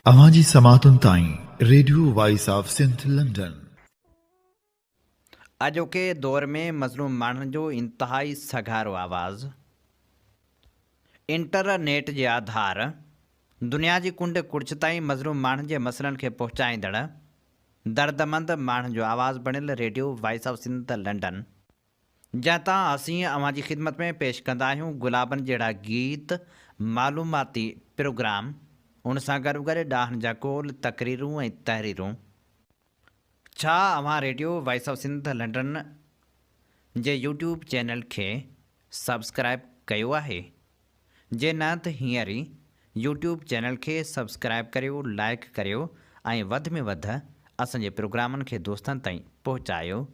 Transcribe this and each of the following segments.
अवांजी समातुनि ताईं radio voice of Sindh London. अॼोके दौर में मज़लूम माण्हुनि जो इंतिहाई सघारो आवाज़ इंटरनेट जे आधार दुनिया जी कुंड कुड़च ताईं मज़लूम माण्हुनि जे मसइलनि खे पहुचाईंदड़ दर्दमंद माण्हुनि जो आवाज़ बणियल radio voice of Sindh London, जंहिं असीं अवां जी ख़िदमत में पेश कंदा आहियूं गुलाबनि जहिड़ा गीत, मालूमाती प्रोग्राम, उन सां गॾु ॾाहनि जा कोल, तकरीरूं ऐं तहरीरूं। छा अवां radio voice of Sindh London जे यूट्यूब चैनल खे सब्सक्राइब कयो आहे? जे न त हींअर ई यूट्यूब चैनल खे सब्सक्राइब करियो, लाइक करियो ऐं वधि में वधि असांजे प्रोग्रामनि खे दोस्तनि ताईं पहुचायो।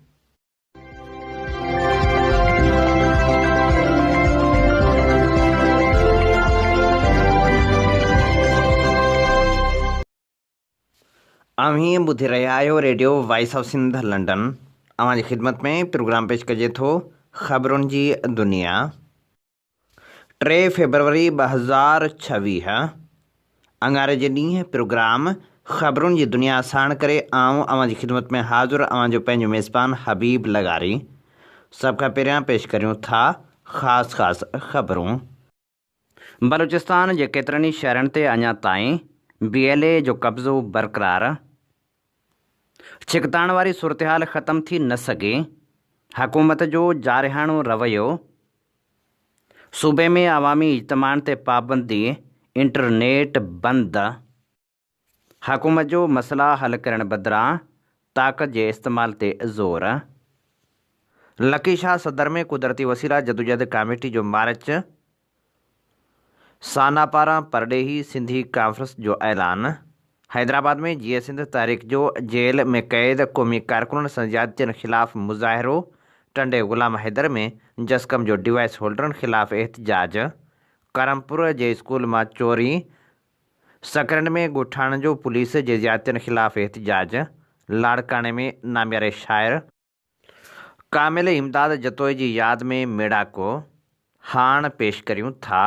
अवीं ॿुधी रहिया आहियो radio voice of Sindh London. अवां जी ख़िदमत में प्रोग्राम पेश कजे थो ख़बरुनि जी दुनिया। 3 फरवरी 2026 अंगारे जे ॾींहुं प्रोग्राम ख़बरुनि जी दुनिया साण करे आऊं अवां जी ख़िदमत में हाज़ुर अवां जो पंहिंजो मेज़बान हबीब लगारी। सभ खां पहिरियां पेश करियूं था ख़ासि ख़बरूं। बलूचिस्तान जे केतिरनि ई शहरनि ते अञा ताईं BLA जो कब्ज़ो बरक़रार। छिकताइण वारी सूरतहाल ख़तम थी न सघे, हुकूमत जो जारिहाणो रवैयो। सूबे में अवामी इज्तिमाउनि ते पाबंदी, इंटरनेट बंदि। हुकूमत जो मसइला हल करण बदिरां ताक़त जे इस्तेमाल ते ज़ोर। लकी शाह सदर में कुदरती वसीला जदोजहद कमेटी जो मार्च। साना पारां परॾेही सिंधी कॉन्फ्रेंस जो ऐलान। हैदराबाद में जीअ सिंध तहरीक जो जेल में क़ैद क़ौमी कारकुननि सां ज़्यादतियुनि ख़िलाफ़ मुज़ाहिरो। टंडे ग़ुलाम हैदर में जस्कम जो डिवाइस होल्डरनि ख़िलाफ़ एहतजाज। करमपुर जे स्कूल मां चोरी। सकरन में ॻोठाणनि जो पुलिस जे ज़्यादतियुनि ख़िलाफ़ एहतजाज। लाड़काने में नामियारे शाइर कामिल इमदाद जतोई जी यादि में मेड़ाको। हाण पेश करियूं था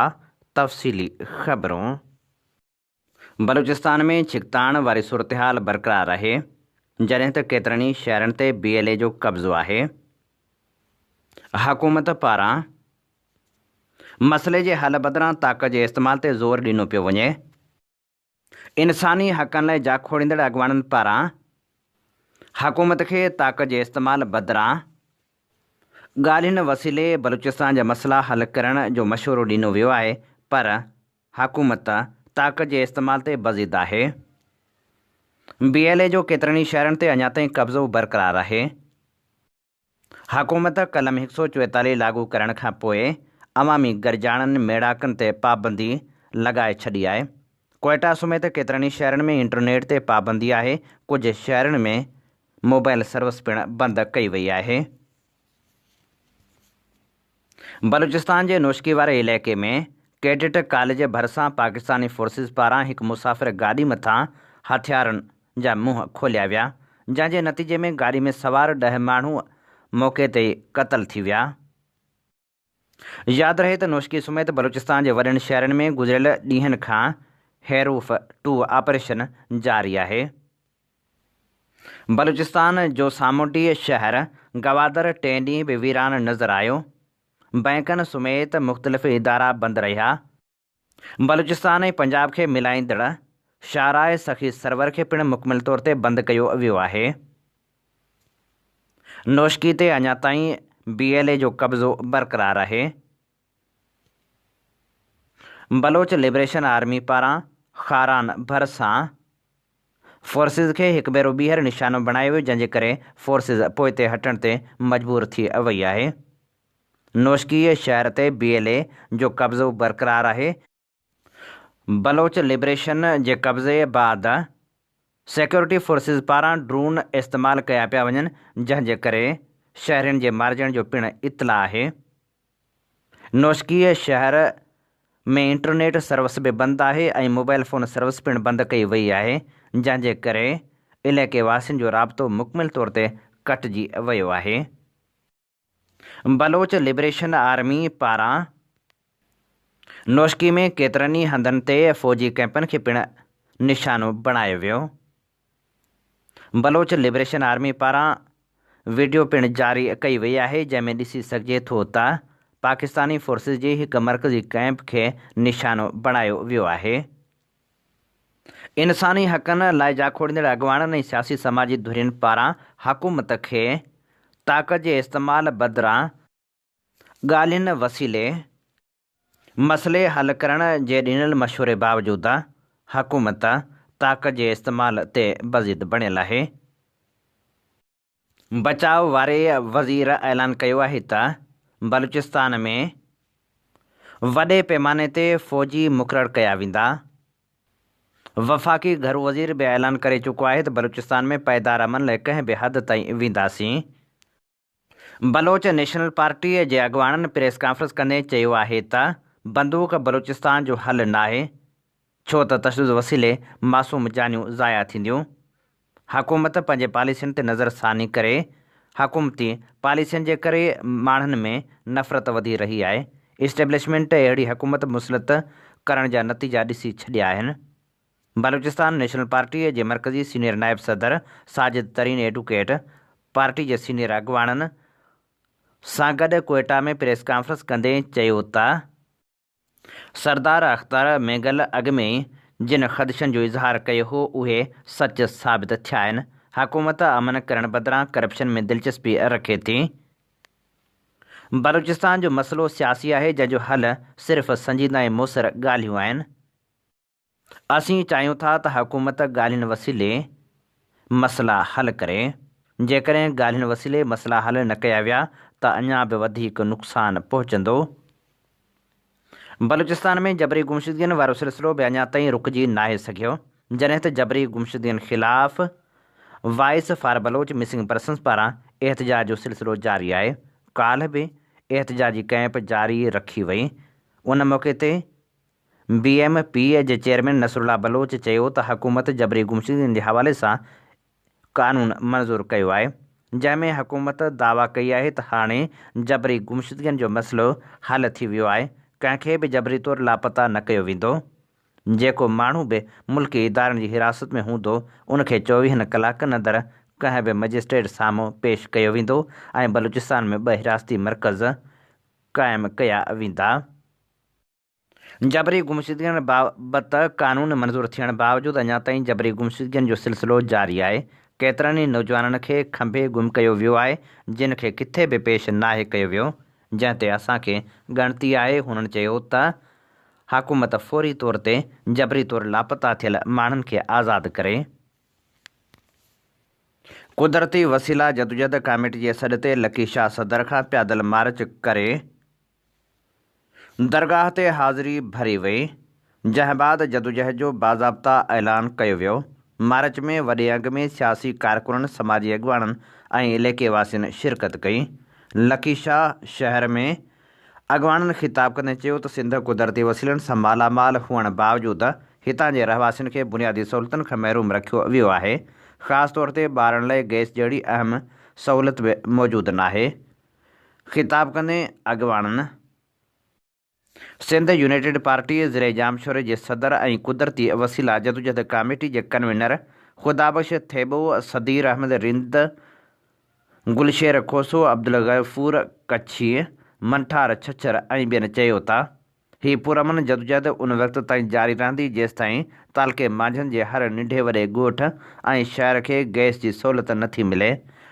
तफ़सीली ख़बरूं। बलूचिस्तान में छिकताइण वारी सूरतहाल बरक़रार आहे, जॾहिं त केतिरनि ई शहरनि ते BLA जो कब्ज़ो आहे। हुकूमत पारां मसइले जे हल बदिरां ताक़त जे इस्तेमाल ते ज़ोर ॾिनो पियो वञे। इंसानी हक़नि लाइ जाखोड़ींदड़ अॻवाननि पारां हुकूमत खे ताक़त जे इस्तेमाल बदिरां ॻाल्हियुनि वसीले बलूचिस्तान जा मसइला हल करण जो मशवरो ॾिनो वियो आहे, पर हुकूमत ताक़त जे इस्तेमाल ते बज़िद आहे। BLA जो केतिरनि ई शहरनि ते अञा ताईं कब्ज़ो बरक़रार आहे। हुकूमत कलम 144 लागू करण खां पोइ अवामी गरजाणनि मेड़ाकनि ते पाबंदी लॻाए छॾी आहे। कोयटा समेत केतिरनि ई शहरनि में इंटरनेट ते पाबंदी आहे। कुझु शहरनि में मोबाइल सर्विस पिणु बंदि कई वई आहे। बलूचिस्तान जे नौशकी वारे इलाइक़े में कैडेट कॉलेज भरिसां पाकिस्तानी फोर्सिस पारां हिकु मुसाफ़िर गाॾी मथां हथियारनि जा मुंहं खोलिया विया, जंहिंजे नतीजे में गाॾी में सवार 10 माण्हू मौक़े ते क़तल थी विया। यादि रहे त नौशकी समेत बलूचिस्तान जे वॾनि शहरनि में गुज़िरियल ॾींहनि खां हैरूफ 2 ऑपरेशन जारी आहे। बलूचिस्तान जो सामूंडी शहर गवादर 3 ॾींहं बि वीरान नज़र आयो। बैंकनि समेत मुख़्तलिफ़ इदारा बंदि रहिया। बलूचिस्तान ऐं पंजाब खे मिलाईंदड़ शाहराह सखी सरवर खे पिणु मुकमिल तौर ते बंदि कयो वियो आहे। नौशकी ते अञा ताईं BLA जो कब्ज़ो बरक़रार आहे। बलोच लिबरेशन आर्मी पारां खारान भरिसां फोर्सिस खे हिकु भेरो ॿीहर निशानो बणायो वियो, जंहिंजे करे फोर्सिस पोइ ते हटण ते मजबूर थी वई आहे। नौशकी शहर ते BLA जो कब्ज़ो बरक़रार आहे। बलोच लिबरेशन जे कब्ज़े बाद सिक्योरिटी फोर्सिस पारां ड्रोन इस्तेमालु कया पिया वञनि, जंहिंजे करे शहरनि जे मारिजण जो पिणु इतला आहे। नौशकी शहर में इंटरनेट सर्विस बि बंदि आहे ऐं मोबाइल फ़ोन सर्विस पिणु बंदि कई वई आहे, जंहिंजे करे इलाइक़े वासियुनि जो राबितो मुकमिल तौर ते कटिजी वियो आहे। बलोच लिबरेशन आर्मी पारां नौशकी में केतिरनि ई हंधनि ते फ़ौजी कैंपनि खे पिणु निशानो बणायो वियो। बलोच लिबरेशन आर्मी पारां वीडियो पिण जारी कई वई आहे, जंहिंमें ॾिसी सघिजे थो त पाकिस्तानी फोर्सिस जे हिकु मरकज़ी कैंप खे निशानो बणायो वियो आहे। इंसानी हक़नि लाइ जाखोड़ींदड़ अॻुवाणनि ऐं सियासी समाजी धुरियुनि पारां हुकूमत खे ताक़त जे इस्तेमाल बदिरां ॻाल्हियुनि वसीले मसइले हल करण जे ॾिनल मशवरे बावजूदि हुकूमत ताक़त जे इस्तेमाल ते मज़ीद बणियल आहे। बचाव वारे वज़ीर ऐलान कयो आहे त बलूचिस्तान में वॾे पैमाने ते फ़ौजी मुक़ररु कया वेंदा। वफ़ाक़ी घरू वज़ीर बि ऐलान करे चुको आहे त बलूचिस्तान में पाइदार अमन लाइ कंहिं बि हद ताईं वेंदासीं। बलोच नेशनल पार्टीअ जे अॻुवाणनि प्रेस कॉन्फ्रेंस कंदे चयो आहे त बंदूक बलूचिस्तान जो हल नाहे, छो त तशदुद वसीले मासूम जानियूं ज़ाया थींदियूं। हुकूमत पंहिंजे पॉलिसियुनि ते नज़रसानी करे हुकूमती पॉलिसियुनि जे करे माण्हुनि में नफ़रत वधी रही आहे। इस्टेब्लिशमेंट अहिड़ी हुकूमत मुसलत करण जा नतीजा ॾिसी छॾिया आहिनि। बलूचिस्तान नेशनल पार्टीअ जे मरकज़ी सीनियर नायब सदर साजिद तरीन एडवोकेट पार्टी जे सीनियर अॻुवाणनि सां गॾु कोयटा में प्रेस कॉन्फ्रेंस कंदे चयो त सरदार अख्तर मेगल अॻु में ई जिन ख़दशनि जो इज़हार कयो हो उहे सच साबित थिया आहिनि। हुकूमत अमन करण बदिरां करप्शन में दिलचस्पी रखे थी। बलूचिस्तान जो मसइलो सियासी आहे, जंहिंजो हल सिर्फ़ु संजीदा ऐं मुसर ॻाल्हियूं आहिनि। असीं चाहियूं था त हुकूमत ॻाल्हियुनि वसीले मसइला हल करे। जेकॾहिं ॻाल्हियुनि वसीले मसइला हल न कया विया त अञा बि वधीक नुक़सानु पहुचंदो। बलूचिस्तान में जबरी गुमशुदगियुनि वारो सिलसिलो बि अञा ताईं रुकिजी नाहे सघियो, जॾहिं त जबरी गुमशुदगियुनि ख़िलाफ़ voice for Baloch missing persons पारां एहतजाज जो सिलसिलो जारी आहे। काल्ह बि एहतजाजी कैंप जारी रखी वई। उन मौक़े ते BMP जे चेयरमैन नसरुल्लाह बलोच चयो त हुकूमत जबरी गुमशुदगियुनि जे हवाले सां कानून मंज़ूरु कयो आहे, जंहिंमें हुकूमत दावा कई आहे त हाणे जबरी गुमशुदगियुनि जो मसइलो हल थी वियो आहे। कंहिंखे बि जबरी तौर लापता न कयो वेंदो। जेको माण्हू बि मुल्की इदारनि जी हिरासत में हूंदो उनखे 24 कलाकनि अंदरि कंहिं बि मजिस्ट्रेट साम्हूं पेश कयो वेंदो ऐं बलूचिस्तान में 2 हिरासती मर्कज़ क़ाइमु कया वेंदा। जबरी गुमशुदगियुनि बाबति कानून मंज़ूरु थियण बावजूदि अञा ताईं जबरी गुमशुदगियुनि जो सिलसिलो जारी आहे। केतिरनि ई नौजवाननि खे खंभे गुम कयो वियो आहे, जिन खे किथे बि पेश नाहे कयो वियो, जंहिं ते असांखे ॻणती आहे। हुननि चयो त हुकूमत फ़ौरी तौर ते जबरी तौर लापता थियल माण्हुनि खे आज़ादु करे। कुदरती वसीला जदोजहद कमेटी जे सॾ ते लकी शाह सदर खां पैदल मार्च करे दरगाह ते हाज़िरी भरी वई, जंहिं बाद जदोजहद जो बाज़ाब्ता ऐलान कयो वियो। मार्च में वॾे अघ में सियासी कारकुननि, समाजी अॻुवाणनि ऐं इलाइक़े वासियुनि शिरकत कई। लकी शाह शहर में अॻुवाणनि ख़िताब कंदे चयो त सिंध कुदरती वसीलनि सां मालामाल हुअण बावजूदि हितां जे रहवासियुनि खे बुनियादी सहूलियतुनि खां महरूम रखियो वियो आहे। ख़ासि तौर ते ॿारनि लाइ गैस जहिड़ी अहम सहूलियत बि मौजूदु नाहे। ख़िताब कंदे अॻुवाणनि सिंध यूनाइटेड पार्टी ज़िले जामशोरे जे सदर ऐं कुदरती वसीला जदोजहद कमेटी जे कन्वीनर ख़ुदाबश थेबो, सदीर अहमद रिंद, गुलशेर खोसो, अब्दुल गफ़ूर कच्छी, मंठार छछर ऐं ॿियनि चयो त हीअ पुरअमन जदोजहद उन वक़्त ताईं जारी रहंदी जेसिताईं तालके मांझनि जे हर नंढे वॾे ॻोठ ऐं शहर खे गैस जी सहूलियत नथी मिले,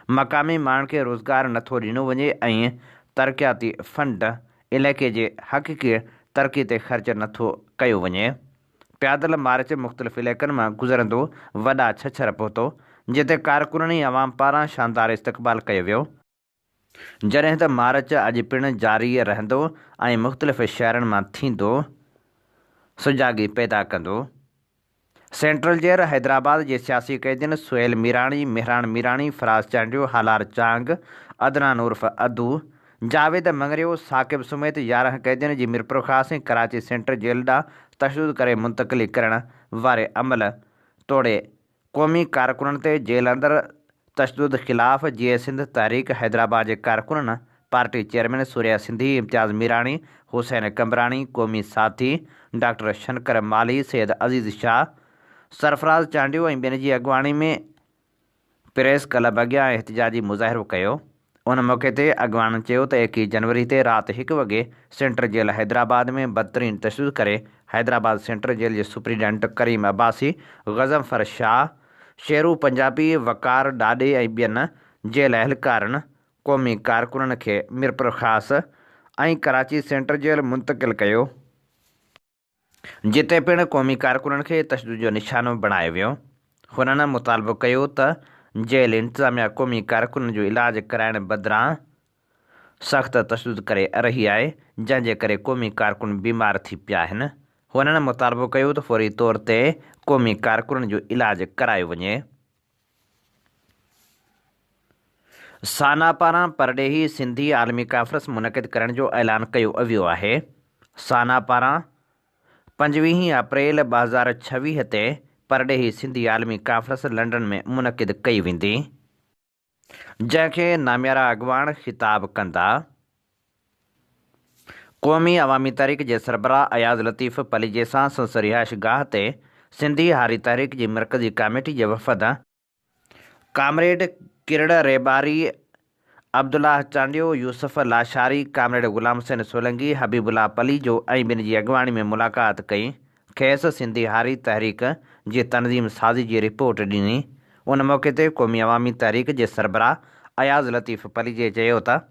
मक़ामी माण्हुनि खे रोज़गार नथो ॾिनो वञे ऐं तरक़ियाती फंड इलाइक़े जे हक़ीक़ी तरक़ी ते ख़र्च नथो कयो वञे। पैदल मार्च मुख़्तलिफ़ इलाइक़नि मां गुज़रंदो वॾा छछर पहुतो, जिते कारकुननि ऐं अवाम पारां शानदार इस्तक़बाल कयो वियो, जॾहिं त मार्च अॼु पिणु जारी रहंदो ऐं मुख़्तलिफ़ शहरनि मां थींदो सुजाॻी पैदा कंदो। सेंट्रल जेल हैदराबाद जे सियासी क़ैदियुनि सुहेल मीराणी, मेहरान मीराणी, फराज़ चांडियो, हालार चांग, अदनान उर्फ़ अदू, जावेद मंगरियो, साकिब समेत 11 क़ैदियुनि जी मीरपुर ऐं कराची सेंट्रल जेल ॾांहुं तशदुद करे मुंतक़िली करण वारे अमल तोड़े क़ौमी कारकुननि ते जेल अंदरि तशदुद ख़िलाफ़ जीए सिंध तहरीक हैदराबाद जे कारकुननि, पार्टी चेयरमैन सूर्या सिंधी, इम्तियाज़ मीराणी, हुसैन कमराणी, क़ौमी साथी डॉक्टर शनकर माली, सैयद अज़ीज़ शाह, सरफराज़ चांडियो ऐं ॿियनि जी अॻुवाणी में प्रेस क्लब अॻियां एहतिजाजी मुज़ाहिरो कयो। उन मौक़े ते अॻवाननि चयो त 21 जनवरी ते राति 1 वॻे सेंट्रल जेल हैदराबाद में बदतरीन तशदुद करे हैदराबाद सेंट्रल जेल जे सुप्रीडेंट करीम अब्बासी, गज़नफर शाह, शेरू पंजाबी, वकार ॾाॾे ऐं ॿियनि जेल अहलकारनि क़ौमी कारकुननि खे मिरपुरख़ास ऐं कराची सेंट्रल जेल मुंतक़िल कयो, जिते पिणु क़ौमी कारकुननि खे तशदुद जो निशानो बणायो वियो। हुननि मुतालबो कयो त जेल इंतिज़ामिया क़ौमी कारकुननि जो इलाज कराइण बदिरां सख़्तु तशदुद करे रही आहे, जंहिंजे करे क़ौमी कारकुन बीमार थी पिया आहिनि। हुननि मुतालबो कयो त फ़ौरी तौर ते क़ौमी कारकुननि जो इलाज करायो वञे। साना पारां परॾेही सिंधी आलमी कॉन्फ्रेंस मुनक़िद करण जो ऐलान कयो वियो आहे। साना पारां 25 अप्रैल 2026 ते परॾेही सिंधी आलमी कॉन्फ्रेंस लंडन में मुनक़िद कई वेंदी, जंहिंखे नामियारा अॻवान ख़िताब कंदा। क़ौमी अवामी तहरीक जे सरबराह अयाज़ लतीफ़ पलीजे सां संसद रिहाइश गाह ते सिंधी हारी तहरीक जी मरकज़ी कमेटी जे वफ़द कामरेड किरड़ रेबारी, अब्दुल्लाह चांडियो, यूसुफ लाशारी, कामरेड ग़ुलाम हुसैन सोलंकी, हबीबुल्लाह पलीजो ऐं ॿियनि जी अॻुवाणी में मुलाक़ात कई। खेसि सिंधी हारी तहरीक जी तनज़ीम साज़ी जी रिपोर्ट ॾिनी। उन मौक़े ते क़ौमी अवामी तहरीक जे सरबराह अयाज़ लतीफ़ पलीजे चयो त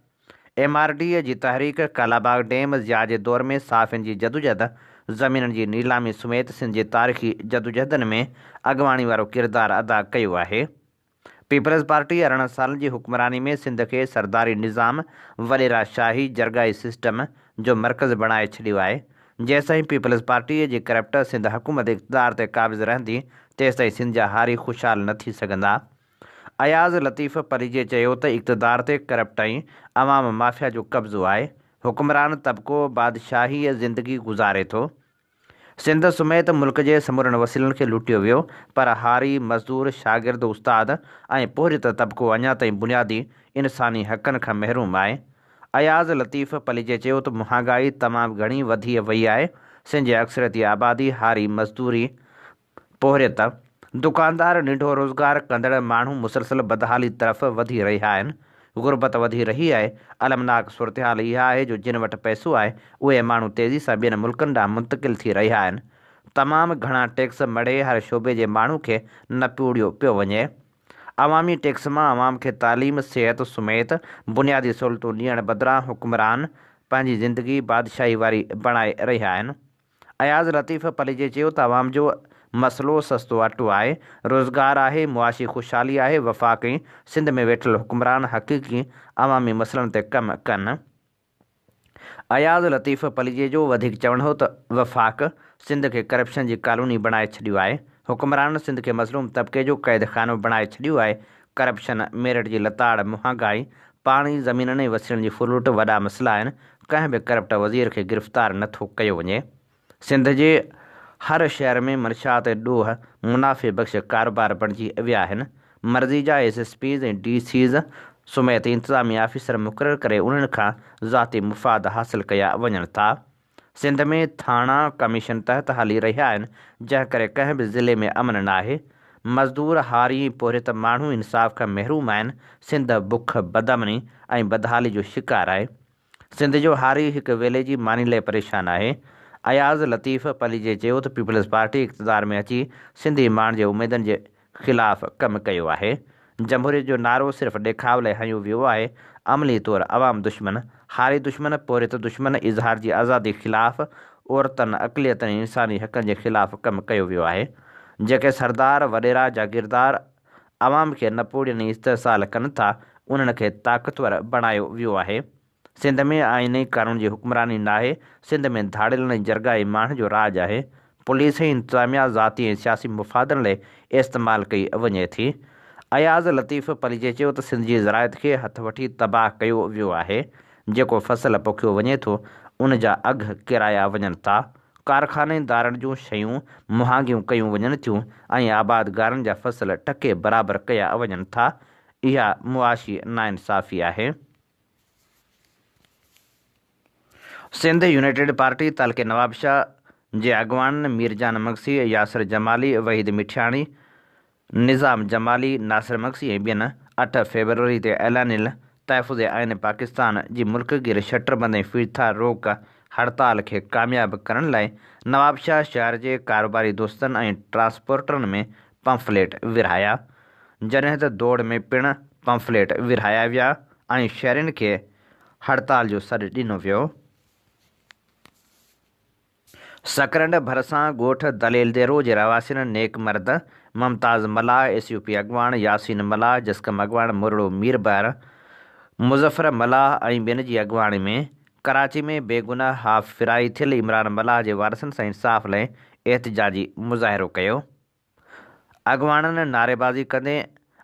MRD जी तहरीक कालाबाग डैम ज़िया जे दौर में साफ़ियुनि जी जदोजहद, ज़मीननि जी नीलामी समेत सिंध जे तारीख़ी जदोजहदनि में अॻुवाणी वारो किरदारु अदा कयो आहे। पीपल्स पार्टी 18 सालनि जी हुक्मरानी में सिंध खे सरदारी निज़ाम, वॾेरा शाही, जरगाई सिस्टम जो मर्कज़ बणाए छॾियो आहे। जेसिताईं पीपल्स पार्टीअ जी करप्ट सिंध हुकूमत इक़्तिदार ते क़ाबिज़ रहंदी, तेसिताईं सिंध जा हारी ख़ुशहाल न थी सघंदा। अयाज़ लतीफ़ पलीजे चयो त इक़्तिदार ते करप्ट ऐं अवाम माफ़िया जो कब्ज़ो आहे। हुक्मरान तबिको बादशाही ज़िंदगी गुज़ारे थो। सिंध समेत मुल्क जे समूरनि वसीलनि खे लूटियो वियो, पर हारी, मज़दूर, शागिर्द, उस्ताद ऐं पोरित तबिको अञा ताईं बुनियादी इंसानी हक़नि खां महरूम आहे। अयाज़ लतीफ़ पलीजे चयो त महांगाई तमामु घणी वधी वई आहे। सिंध जी अक्सरियती आबादी हारी, मज़दूरी, पोरित, दुकानदार, निंढो रोज़गार कंदड़ माण्हू मुसलसल बदहाली तरफ़ वधी रहिया आहिनि। गुरबत वधी रही आहे। अलमनाक सूरतहाल इहा आहे जो जिन वटि पैसो आहे उहे माण्हू तेज़ी सां ॿियनि मुल्कनि ॾांहुं मुंतक़िल थी रहिया आहिनि। तमामु घणा टैक्स मड़े हर शोबे जे माण्हू खे न पूड़ियो पियो वञे। अवामी टैक्स मां अवाम खे तालीम, सिहत समेत बुनियादी सहूलियतूं ॾियण बदिरां हुक्मरान पंहिंजी ज़िंदगी बादशाही वारी बणाए रहिया आहिनि। अयाज़ लतीफ़ पलीजे चयो त अवाम जो मसइलो सस्तो अटो आहे, रोज़गार आहे, मुआशी ख़ुशहाली आहे। वफ़ाक़ ऐं सिंध में वेठल हुक्मरान हक़ीक़ी अवामी मसइलनि ते कमु कनि। अयाज़ लतीफ़ पलीजे जो वधीक चवणु हो त वफ़ाक़ सिंध खे करप्शन जी कॉलोनी बणाए छॾियो आहे। हुक्मरान सिंध खे मज़लूम तबिके जो क़ैदखानो बणाए छॾियो आहे। करप्शन, मेरिट जी लताड़, महांगाई, पाणी, ज़मीननि ऐं वसीलनि जी फुलूट वॾा मसइला आहिनि। कंहिं बि करप्ट वज़ीर खे गिरफ़्तार नथो कयो वञे। सिंध जे हर शहर में मनशात ॾोह मुनाफ़े बख़्श कारोबार बणिजी विया आहिनि। मर्ज़ी जा SSPs ऐं DCs समेत इंतिज़ामी आफ़िसर मुक़ररु करे उन्हनि खां ज़ाती मुफ़ाद हासिल कया वञनि था। सिंध में थाणा कमीशन तहत हली रहिया आहिनि, जंहिं करे कंहिं बि ज़िले में अमन न आहे। मज़दूर, हारी, पोरित माण्हू इंसाफ़ खां महरूम आहिनि। सिंध बुख, बदअमनी ऐं बदहाली जो शिकार आहे। सिंध जो हारी हिकु वेले जी मानी लाइ परेशान आहे। अयाज़ लतीफ़ पलीजे चयो त पीपल्स पार्टी इक़्तिदार में अची सिंधी माण्हुनि जे उमेदनि जे ख़िलाफ़ु कमु कयो आहे। जमहूरियत जो नारो सिर्फ़ु ॾेखाव लाइ हंयो वियो आहे। अमली तौरु अवाम दुश्मन, हारी दुश्मन, पोरित दुश्मन, इज़हार जी आज़ादी ख़िलाफ़ु, औरतुनि, अक़लियतनि ऐं इंसानी हक़नि जे ख़िलाफ़ु कमु कयो वियो आहे। जेके सरदार, वॾेरा, जागीरदार अवाम खे न पोड़ीनि ऐं इस्तेहसाल कनि था, उन्हनि खे ताक़तवर बणायो वियो आहे। सिंध में आईनी क़ानून जी हुक्मरानी न आहे। सिंध में धाड़ियल ऐं जरगाई माण्हू जो राज आहे। पुलिस ऐं इंतिज़ामिया ज़ाती ऐं सियासी मुफ़ादनि लाइ इस्तेमालु कई वञे थी। अयाज़ लतीफ़ पलीजे चयो त सिंध जी ज़राइत खे हथ वठी तबाह कयो वियो आहे। जेको फसल पोखियो वञे थो, उन जा अघ किराया वञनि था। कारखानेदारनि जूं शयूं महांगियूं कयूं वञनि थियूं ऐं आबादगारनि जा फसल टके बराबरि कया वञनि था। इहा मुआशी नाइंसाफ़ी आहे। सिंध यूनाइटेड पार्टी तालके नवाबशाह जे अॻवान मीरजान मक्सी, यासिर जमाली, वहीद मिठियाणी, निज़ाम जमाली, नासिर मक्सी ऐं ॿियनि 8 फेबरवरी ते ऐलानियल तहफ़ुज़ आइन पाकिस्तान जी मुल्कगीर शटरबंद ऐं फ़िरथा रोक हड़ताल खे कामयाबु करण लाइ नवाबशाह शहर जे कारोबारी दोस्तनि ऐं ट्रांसपोर्टरनि में पंफलेट विरहाया, जॾहिं त दौड़ में पिणु पंफलेट विरहाया विया ऐं शहरियुनि खे हड़ताल जो सॾु ॾिनो वियो। सकरंड भरिसां ॻोठ दलेल देरो जे रवासियुनि नेक मर्द मुमताज़ मलाह, SUP अॻवान यासीन मलाह, जस्कम अॻवान मुरड़ो मीरबार, मुज़फ़र मलाह ऐं ॿियनि जी अॻवानी में कराची में बेगुनाह हाफ़ फिराई थियल इमरान मलाह जे वारसनि सां इंसाफ़ लाइ एहतिजाजी मुज़ाहिरो कयो। अॻवाननि नारेबाज़ी कंदे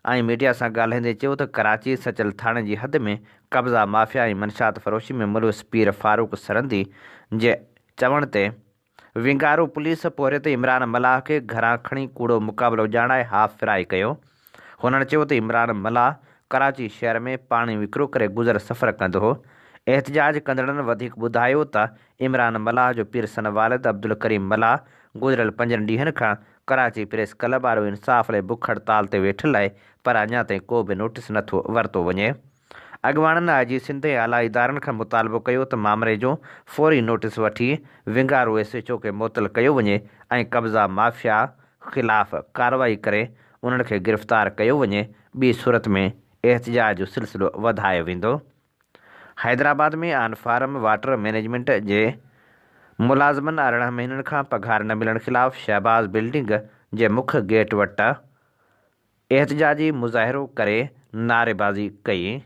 ऐं मीडिया सां ॻाल्हाईंदे चयो त कराची सचल थाणे जी हद में कब्ज़ा माफ़िया ऐं मनशात फ़रोशी में मुलविस पीर फारूक सरंदी जे चवण ते विंगारू पुलिस पोरित इमरान मलाह खे घरां खणी कूड़ो मुक़ाबिलो ॼाणाए हाफ़ फिराई कयो। हुननि चयो त इमरान मलाह कराची शहर में पाणी विकिरो करे गुज़र सफ़र कंदो हो। एहतिजाज कंदड़नि वधीक ॿुधायो त इमरान मलाह जो पिरसन वालिद अब्दुल करीम मलाह गुज़िरियल 5 ॾींहंनि खां कराची प्रेस क्लब वारो इंसाफ़ लाइ बुख हड़ताल ते वेठल आहे, पर अञा ताईं को बि नोटिस नथो वरितो वञे। अॻवाननि IG सिंध ऐं आला इदारनि खां मुतालबो कयो त मामले जो फ़ौरी नोटिस वठी विंगारू SHO खे मुअतल कयो वञे ऐं कब्ज़ा माफ़िया ख़िलाफ़ कार्रवाई करे उन्हनि खे गिरफ़्तार कयो वञे, ॿी सूरत में एहतिजाज जो सिलसिलो वधायो वेंदो। हैदराबाद में आन फार्म वाटर मैनेजमेंट जे मुलाज़िमनि 18 महीननि खां पघार न मिलण ख़िलाफ़ शहबाज़ बिल्डिंग जे मुख्य गेट वटि एहतिजाजी मुज़ाहिरो करे नारेबाज़ी कई।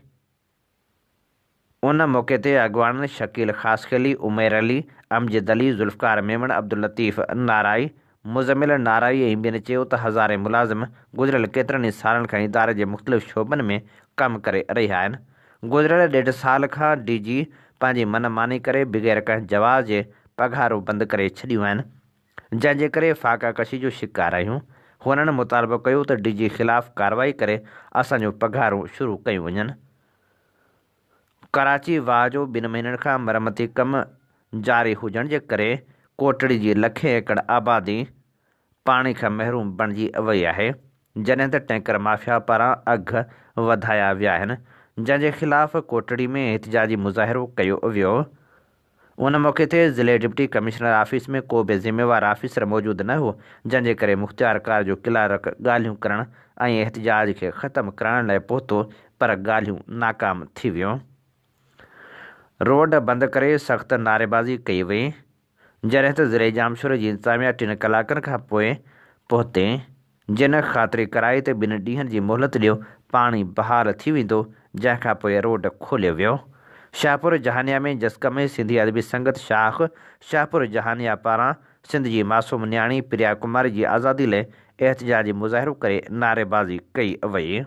उन मौक़े ते अॻवाननि शकील ख़ासखेली, उमैर अली, अमजद अली, ज़ुल्फ़कार मेमन, अब्दुल लतीफ़ नाराई, मुज़मिल नाराई ऐं ॿियनि चयो त हज़ारे मुलाज़िम गुज़िरियल केतिरनि ई सालनि खां इदारे जे मुख़्तलिफ़ शोबनि में कमु करे रहिया आहिनि। गुज़िरियल 1.5 साल खां DG पंहिंजी मनमानी करे बग़ैर कंहिं जवाज़ जे पघारूं बंदि करे छॾियूं आहिनि, जंहिंजे करे फ़ाक़ा कशी जो शिकार आहियूं। हुननि मुतालबो कयो त DG ख़िलाफ़ कार्रवाई करे असांजो पघारूं शुरू कयूं वञनि। कराची वाह जो 2 महीननि खां मरमती कमु जारी हुजण जे करे कोटड़ी जी लखें एकड़ आबादी पाणी खां महरूम बणिजी वई आहे, जॾहिं त टैंकर माफ़िया पारां अघ वधाया विया आहिनि, जंहिंजे ख़िलाफ़ कोटड़ी में एहतिजाजी मुज़ाहिरो कयो वियो। उन मौक़े ते ज़िले डिप्टी कमिश्नर ऑफिस में को बि ज़िम्मेवार ऑफिसर मौजूदु न हो, जंहिंजे करे मुख़्तियार कार जो क्लार्क ॻाल्हियूं करण ऐं एहतिजाज खे ख़तमु करण लाइ पहुतो, पर ॻाल्हियूं नाकाम थी वियूं। रोड बंदि करे सख़्त नारेबाज़ी कई वई, जॾहिं त ज़िले जामशोर जी इंतिज़ामिया 3 कलाकनि खां पोइ पहुते, जिन ख़ातिरी कराई त 2 ॾींहंनि जी मोहलत ॾियो, पाणी बहाल थी वेंदो, जंहिंखां पोइ रोड खोलियो वियो। शाहपुर जहानिया में जस्कम सिंधी अदबी संगत शाख शाहपुर जहानिया पारां सिंध जी मासूम न्याणी प्रिया कुमारी जी आज़ादी लाइ एहतिजाजी मुज़ाहिरो करे नारेबाज़ी कई वई।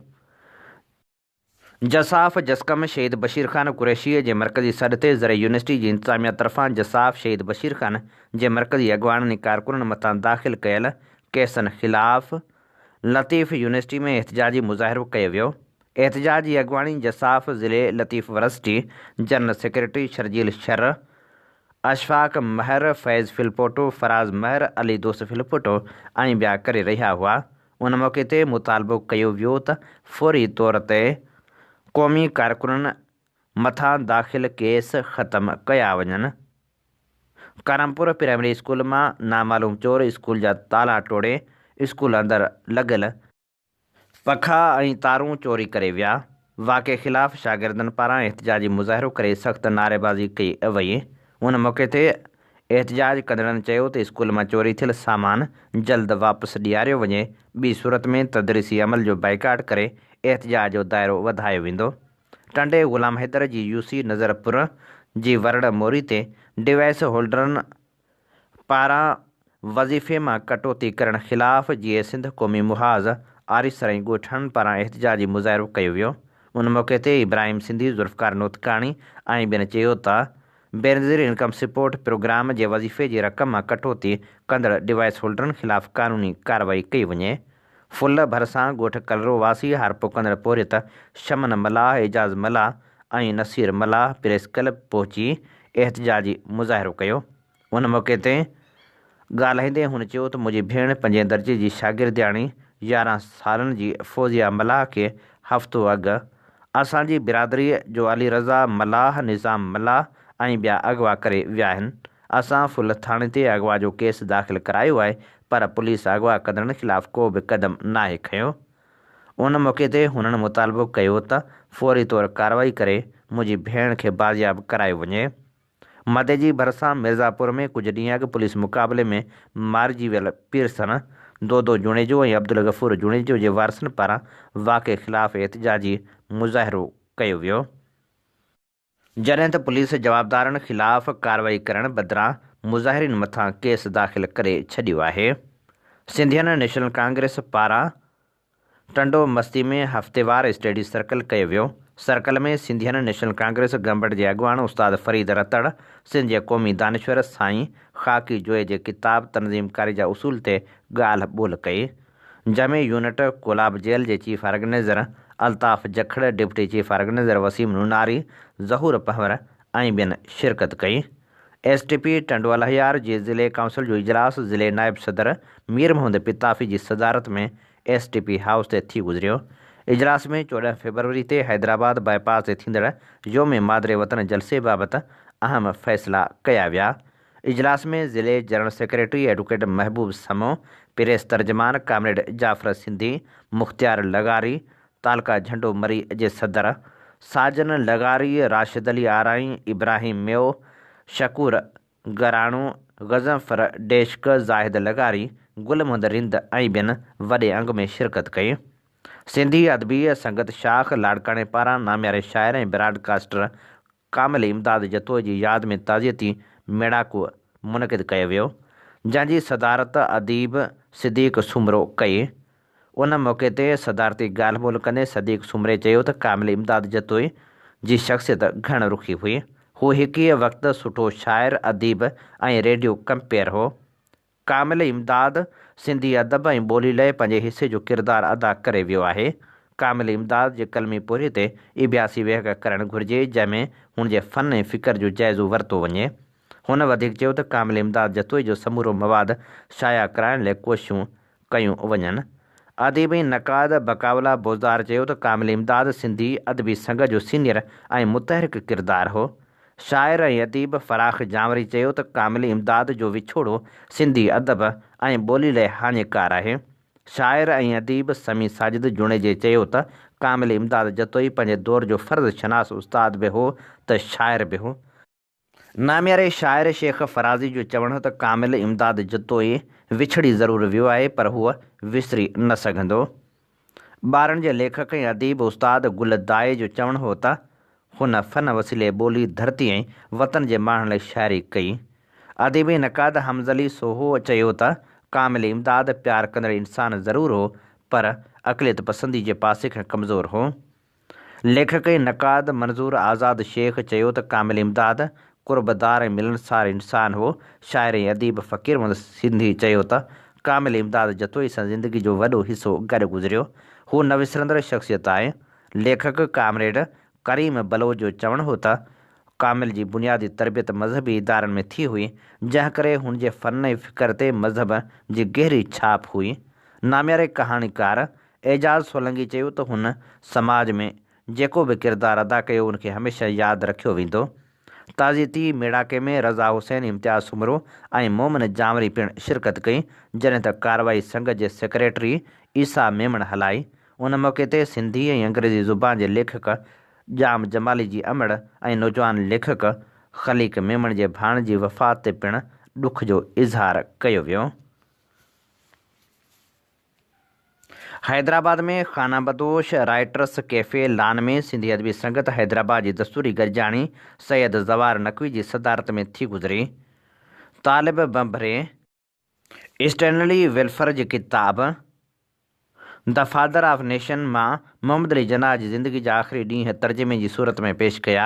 जसाफ़ जस्कम शहीद बशीर ख़ान कुरैशीअ जे मरकज़ी सॾ ते ज़रे यूनिवर्सिटी जी इंतिज़ामिया तरफ़ां जसाफ़ शहीद बशीर ख़ान जे मरकज़ी अॻवाननि कारकुननि मथां दाख़िल कयल केसनि ख़िलाफ़ लतीफ़ यूनिवर्सिटी में एहतिजाजी मुज़ाहिरो कयो वियो। एहतिजाज जी अॻवानी जसाफ़ ज़िले Latif varsity general secretary Sharjeel Shar, Ashfaq Mahar, Faiz फिलपोटो, फराज़ महर, अली दोस्त फिलपोटो ऐं ॿिया करे रहिया हुआ। उन मौक़े ते मुतालबो कयो वियो त फ़ौरी तौर ते क़ौमी कारकुननि मथां दाख़िल केस ख़तमु कया वञनि। करमपुर प्राइमरी स्कूल मां नामालूम चोर स्कूल जा ताला टोड़े स्कूल अंदरि लॻियल पखा ऐं तारूं चोरी करे विया। वाक़े ख़िलाफ़ शागिर्दनि पारां एहतिजाजी मुज़ाहिरो करे सख़्त नारेबाज़ी कई वई। उन मौक़े ते एहतिजाज कंदड़नि चयो त स्कूल मां चोरी थियल सामान जल्द वापसि ॾियारियो वञे, ॿी सूरत में तदरीसी अमल जो बाइकाट करे एहतिजाज जो दाइरो वधायो वेंदो। टंडे ग़ुलाम हैदर जी UC नज़रपुर जी वरड़ मोरी ते डिवाइस होल्डरनि पारां वज़ीफ़े मां कटौती करण ख़िलाफ़ GA सिंध क़ौमी मुहाज़ आरिसर ऐं ॻोठनि पारां एहतिजाजी मुज़ाहिरो कयो वियो। उन मौक़े ते इब्राहिम सिंधी, ज़ुल्फ़कार नोतकाणी ऐं ॿियनि चयो त बेनज़ीर इनकम सपोर्ट प्रोग्राम जे वज़ीफ़े जी रक़म मां कटौती कंदड़ डिवाइस होल्डरनि ख़िलाफ़ क़ानूनी कार्रवाई कई वञे। फुल भरिसां ॻोठ कलरो वासी हारपो कंदड़ पोरित शमन मलाह, एजाज़ मलाह ऐं नसीर मलाह प्रेस क्लब पहुची एहतिजाजी मुज़ाहिरो कयो। उन मौक़े ते ॻाल्हाईंदे हुन चयो त मुंहिंजी भेण 5 दर्जे जी शागिर्दियाणी 11 सालनि जी फौजिया मलाह खे हफ़्तो अॻु असांजी बिरादरी जो अली रज़ा मलाह, निज़ाम मलाह ऐं ॿिया अगवा करे विया आहिनि। असां फुल थाणे ते अगवा जो केस दाख़िल करायो आहे, पर पुलिस अगवा कंदड़नि ख़िलाफ़ को बि क़दम नाहे खंयो। उन मौक़े ते हुननि मुतालबो कयो त फौरी तौरु कार्रवाई करे मुंहिंजी भेण खे बाज़ियाब करायो वञे। मदे जी भरिसां मिर्ज़ापुर में कुझु ॾींहं अॻु पुलिस मुक़ाबले में मारिजी वियल पीरसन दोदो जुणेजो ऐं अब्दुल गफ़ूर जुणेजो जे वारसनि पारां वाक़े ख़िलाफ़ एहतिजाजी मुज़ाहिरो कयो वियो, जॾहिं त पुलिस जवाबदारनि ख़िलाफ़ कार्रवाई करण बदिरां मुज़ाहिरीन मथां केस दाख़िल करे छॾियो आहे। सिंधियन नेशनल कांग्रेस पारां टंडो मस्ती में हफ़्तेवार स्टडी सर्कल कयो वियो। सर्कल में सिंधियन नेशनल कांग्रेस गंबड़ जे अॻुवान उस्ताद फ़रीद रतड़, सिंध जे क़ौमी दानिश्वर साईं ख़ाकी जोए जे किताब तनज़ीमकारी जा उसूल ते ॻाल्हि ॿोल कई, जंहिंमें यूनिट कोलाब जेल जे chief organiser Altaf Jakhar, deputy chief organiser Waseem Noonari, Zahoor Pahwar ऐं ॿियनि शिरकत कई। STP टंडो अलहयार जे ज़िले काउंसिल जो इजलास ज़िले नायब सदर मीर मोहम्मद पिताफ़ी जी सदारत में STP हाउस ते थी गुज़रियो। इजलास में 14 फरवरी ते हैदराबाद बाईपास ते थींदड़ योम मादरे वतन जलसे बाबति अहम फ़ैसिला कया विया। इजलास में ज़िले जनरल सेक्रेटरी एडवोकेट महबूब समो, प्रेस तर्जमान कामरेड जाफ़र सिंधी, मुख्तियार लगारी, तालका झंडो मरी जे सदर, साजन लगारी, राशिद अली आराई, इब्राहिम मेओ, शकूर गराणो, गज़फ़र डेश्क, ज़ाहिद लगारी, गुल मोहम्मद रिंद ऐं ॿियनि वॾे अंग में शिरकत कई। सिंधी अदबी संगत शाख लाड़काणे पारां नामियारे शाइर ऐं ब्रॉडकास्टर कामिल इमदाद जतोई जी यादि में ताज़ियती मेड़ाको मुनक़िद कयो वियो, जंहिंजी सदारत अदीब सिद्दीक़ सुमरो कई। उन मौक़े ते सदारती ॻाल्हि ॿोल कंदे सदीक़ सुमरे चयो त कामिल इमदाद जतोई जी शख़्सियत घण रुखी हुई। हू हिकु वक़्तु सुठो शाइर, अदीब ऐं रेडियो कंपेयर हो। कामिल इमदाद सिंधी अदब ऐं ॿोली लाइ पंहिंजे हिसे जो किरदारु अदा करे वियो आहे। कामिल इमदाद जे कलमी पोरे ते इबियासी वेहक करणु घुरिजे, जंहिंमें हुन जे फ़न ऐं फ़िक्र जो जाइज़ो वरितो वञे। हुन वधीक चयो त कामिल इमदाद जतोई जो समूरो मवाद शाया कराइण लाइ कोशिशूं कयूं वञनि। अदीबी नक़ाद बकावला बोज़दार चयो त कामिल इमदाद सिंधी अदबी संघ जो सीनियर ऐं मुतहरिक किरदारु हो। शाइर ऐं अदीब फ़राख़ जांवरी चयो त कामिल इमदाद जो विछोड़ो सिंधी अदब ऐं ॿोली लाइ हाञकार आहे। शाइर ऐं अदीब समी साजिद जुणेजे चयो त कामिल इमदाद जतोई पंहिंजे दौर जो फ़र्ज़ शनास उस्ताद बि हो त शाइर बि हो। नामियारे शाइर शेख फराज़ी जो चवणु त कामिल इमदाद जतोई विछड़ी ज़रूरु वियो आहे, पर हूअ विसरी न सघंदो। ॿारनि जे लेखक ऐं अदीब उस्ताद गुल दाए जो चवणु हो त हुन फ़न वसीले ॿोली, धरती ऐं वतन जे माण्हुनि लाइ शाइरी कई। अदीबी नक़ाद हमज़ली सोहो चयो त कामिल इमदाद प्यार कंदड़ इंसान ज़रूरु हो, पर अक़लियत पसंदी जे पासे खां कमज़ोर हो। लेखक ऐं नक़ाद मंज़ूर आज़ाद शेख चयो त कामिल इमदाद क़ुर्बदार ऐं मिलनसार इंसान हो। शाइर ऐं अदीब फ़क़ीर मोहम्मद सिंधी चयो त कामिल इमदाद जतोई सां ज़िंदगी जो वॾो हिसो गॾु गुज़रियो। हू न विसरंदड़ शख़्सियत आहे। लेखक कामरेड करीम बलोच जो चवणु हो त कामिल जी बुनियादी तरबियत मज़हबी इदारनि में थी हुई, जंहिं करे हुन जे फ़न ऐं फ़िक्र ते मज़हब जी गहरी छाप हुई। नामियारे कहाणीकार एजाज़ सोलंगी चयो त हुन समाज में जेको बि किरदारु अदा कयो उनखे हमेशह यादि रखियो वेंदो। ताज़ियती मेड़ाके में रज़ा हुसैन, इम्तियाज़ सुमरो ऐं मोमिन जांवरी पिणु शिरकत कई, जॾहिं त कार्रवाई संघ जे सेक्रेटरी ईसा मेमण हलाई। उन मौक़े ते सिंधी ऐं अंग्रेज़ी ज़ुबान जे लेखक जाम जमाली जी अमड़ ऐं नौजवान लेखक ख़लीक मेमण जे भाण जी वफ़ात ते पिणु ॾुख जो इज़हार कयो वियो। हैदराबाद में खाना बदोश राइटर्स कैफ़े लान में सिंधी अदबी संगत हैदराबाद जी दस्तूरी गरजाणी सैयद ज़वार नक़वी जी सदारत में थी गुज़री। तालिब बम्भरे स्टैनली वेल्फर जी किताब द फादर ऑफ नेशन मां मोहम्मद अली जनाह जी ज़िंदगी जा आख़िरी ॾींहं तर्जुमे जी सूरत में पेश कया।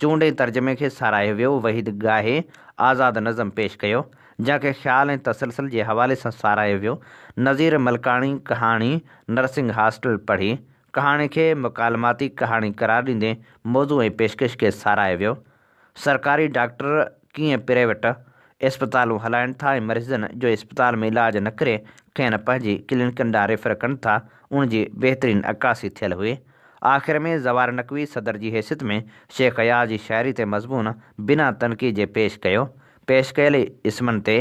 चूंडे तर्जुमे खे साराहियो वियो। वहीद गाहे आज़ाद नज़म पेश कयो, जंहिंखे ख़्याल ऐं तसलसल जे हवाले सां साराहियो वियो। नज़ीर मलकाणी कहाणी नर्सिंग हॉस्टल पढ़ी। कहाणी खे मुकालमाती कहाणी करार ॾींदे मौज़ू ऐं पेशकश खे साराहियो वियो। सरकारी डॉक्टर कीअं प्राइवेट इस्पतालूं हलाइनि था ऐं मरीज़नि जो इस्पताल में इलाज न करे खेनि पंहिंजी क्लिनिकनि ॾांहुं रेफर कनि था, उनजी बहितरीन अक्कासी थियल हुई। आख़िर में ज़वार नक़वी सदर जी हैसियत में शेख अयाज़ जी शाइरी ते मज़मून बिना तनक़ीद जे पेश कयल इस्मनि ते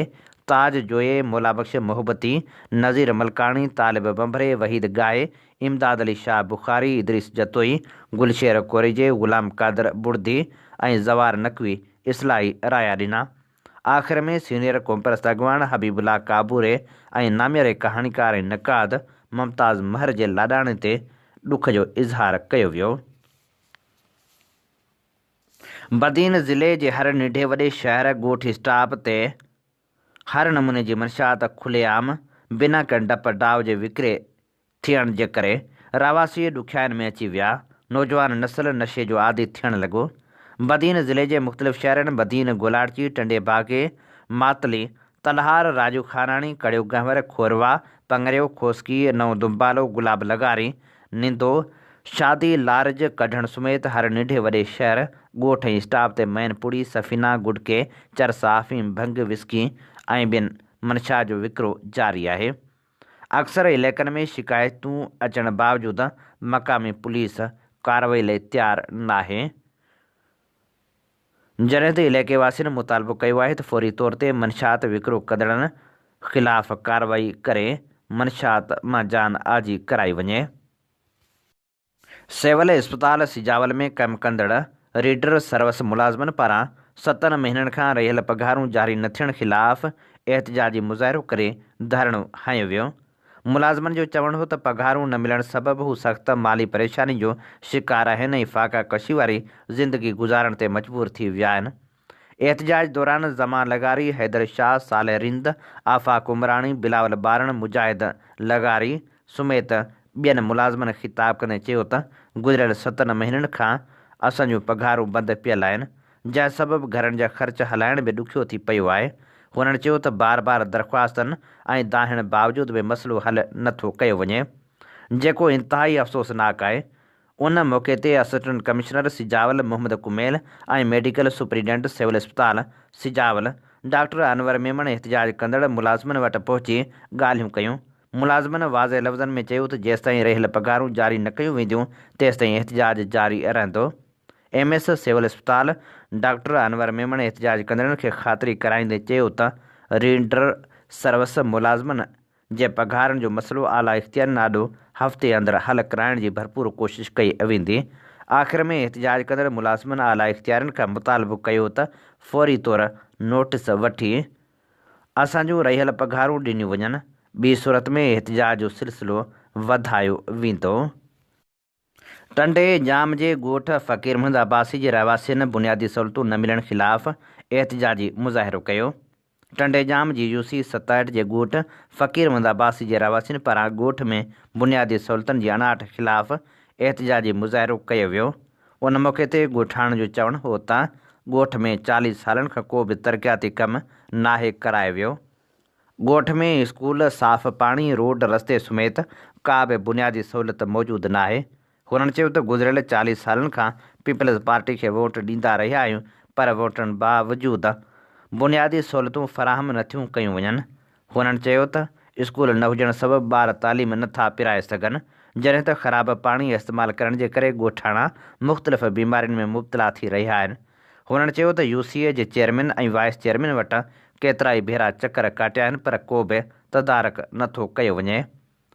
ताज जोए, मौलाबख्श मोहब्बती, नज़ीर मलकानी, तालिब बंभरे, वहीद गाए, इमदाद अली शाह बुखारी, इदरीस जतोई, गुलशेर कोरिजे, ग़ुलाम कादर बुर्दी ऐं ज़वार नक़वी इस्लाही राया ॾिना। आख़िर में सीनियर क़ौमपरस्त अॻवान हबीबुल्ला काबूरे ऐं नामियर कहाणीकार ऐं नक़ाद मुमताज़ महर जे लाॾाणे ते ॾुख जो इज़हार कयो वियो। बदीन ज़िले जे हर निढे वॾे शहर ॻोठ स्टाप ते हर नमूने जी मंशात खुलेआम बिना कंहिं डप डाव जे विकिरे थियण जे करे रवासी ॾुखियाईनि में अची विया। नौजवान नस्ल नशे जो आदी थियण लॻो। बदीन ज़िले जे मुख़्तलिफ़ शहरनि बदीन, गोलारची, टंडे बागे, मातली, तलहार, राजू खानाणी, कड़ियो गहवर, खोरवा, पंगरियो, खोसकी, नओं दुम्बालो, गुलाब लगारी, निंदो, शादी, लारज कढण समेत हर निढे वॾे शहर ॻोठ ऐं स्टाप ते मैनपुड़ी, सफ़ीना, गुडके, चरसा, अफ़ीम, भंग, विस्की ऐं ॿियनि मनशा जो विकिरो जारी आहे। अक्सर इलाइक़नि में शिकायतूं अचण बावजूदि मक़ामी पुलिस कार्रवाई लाइ तयारु नाहे। जॾहिं त इलाइक़े वासियुनि मुतालबो कयो आहे त फ़ौरी तौर ते मनशात विकिरो कंदड़नि ख़िलाफ़ कार्रवाई करे मनशात मां जान आजी कराई वञे। सिविल इस्पताल सिजावल में कमु कंदड़ रीडर सर्विस मुलाज़िमनि पारां 7 महीननि खां रहियल पघारूं जारी न थियण ख़िलाफ़ एहतिजाजी मुज़ाहिरो करे धरणो हंयो वियो। मुलाज़िमनि जो चवणु हो त पघारूं न मिलण सबबि हू सख़्त माली परेशानी जो शिकार आहिनि ऐं फ़ाक़ा कशी वारी ज़िंदगी गुज़ारण ते मजबूर थी विया आहिनि। एहतिजाज दौरान ज़मा लगारी, हैदर शाह, सालेह रिंद, आफ़ाक़ उमराणी, बिलावल बारण, मुजाहिद लगारी समेत ॿियनि मुलाज़िमनि ख़िताब कंदे चयो त गुज़िरियल 7 महीननि खां असांजूं पघारूं बंदि पियल आहिनि, जंहिं सबबि घरनि जा ख़र्च हलाइण बि ॾुखियो थी पियो आहे। हुननि चयो त बार बार दरख़्वास्तनि ऐं दाहिण बावजूदि बि मसइलो हल नथो कयो वञे, जेको इंतिहाई अफ़सोसनाक आहे। उन मौक़े ते असिस्टेंट कमिश्नर सिजावल मोहम्मद कुमेल ऐं मेडिकल सुपरीडेंट सिविल इस्पताल सिजावल डॉक्टर अनवर मेमण एहतिजाज कंदड़ मुलाज़िमनि वटि पहुची ॻाल्हियूं कयूं। मुलाज़िमनि वाज़े लफ़्ज़नि में चयो त जेसिताईं रहियल पघारूं जारी न कयूं वेंदियूं तेसिताईं एहतिजाज जारी रहंदो। MS सिविल इस्पताल डॉक्टर अनवर मेमण एहतिजाज कंदड़नि खे ख़ातिरी कराईंदे चयो त रीडर सर्विस मुलाज़िमनि जे पघारनि जो मसइलो आला इख़्तियारनि ॾाढो हफ़्ते अंदरि हल कराइण जी भरपूर कोशिशि कई वेंदी। आख़िर में एहतिजाज कंदड़ मुलाज़िमनि आला इख़्तियारनि खां मुतालबो कयो त फ़ौरी तौर नोटिस वठी असांजूं रहियल पघारूं ॾिनियूं वञनि, ॿी सूरत में एहतिजाज जो सिलसिलो वधायो वेंदो। टंडे जाम जे ॻोठ फ़क़ीर महमूद अब्बासी जे रहवासियुनि बुनियादी सहूलियतूं न मिलण ख़िलाफ़ एहतिजाजी मुज़ाहिरो कयो। टंडे जाम जी UC 67 जे ॻोठ फ़क़ीर महमूद अब्बासी जे रहवासियुनि पारां ॻोठ में बुनियादी सहूलियतुनि जी अणाट ख़िलाफ़ एहतिजाजी मुज़ाहिरो कयो वियो। उन मौक़े ते ॻोठाणनि जो चवणु हो त ॻोठ में 40 सालनि खां को बि तरक़ियाती कमु नाहे करायो वियो। ॻोठ में स्कूल, साफ़ पाणी, रोड, रस्ते समेत का बि बुनियादी सहूलियत मौजूदु नाहे। हुननि चयो त गुज़िरियल 40 सालनि खां पीपल्स पार्टी खे वोट ॾींदा रहिया आहियूं, पर वोटनि बावजूदि बुनियादी सहूलियतूं फ़राहम नथियूं कयूं वञनि। हुननि चयो त स्कूल न हुजण सबबि ॿार तालीम नथा पिराए सघनि, जॾहिं त ख़राब पाणी इस्तेमालु करण जे करे ॻोठाणा मुख़्तलिफ़ बीमारियुनि में मुब्तला थी रहिया आहिनि। हुननि चयो त UCA जे चेयरमैन ऐं वाइस चेयरमैन वटि केतिरा ई भेरा चकर काटिया आहिनि, पर को बि तदारक नथो कयो वञे।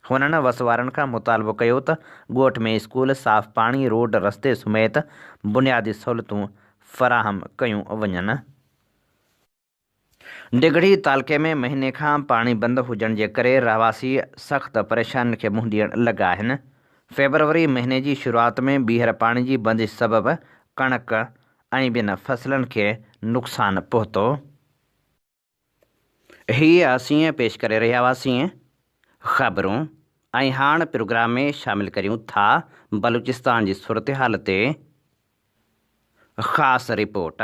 हुननि वसवारनि खां मुतालबो कयो त ॻोठ में स्कूल, साफ़ पाणी, रोड, रस्ते समेत बुनियादी सहूलियतूं फ़राहम कयूं वञनि। डिघड़ी तालके में महीने खां पाणी बंदि हुजण जे करे रहवासी सख़्त परेशानियुनि खे मुंहुं ॾियण लॻा आहिनि। फ़ेबरवरी महीने जी शुरूआति में ॿीहर पाणी जी बंदिश सबबि कणक ऐं ॿियनि फसलनि खे नुक़सानु पहुतो। हीअ असीं पेश करे रहिया हुआसीं ख़बरूं ऐं हाणे प्रोग्राम में शामिलु करियूं था बलूचिस्तान जी सूरत हाल ते ख़ासि रिपोर्ट।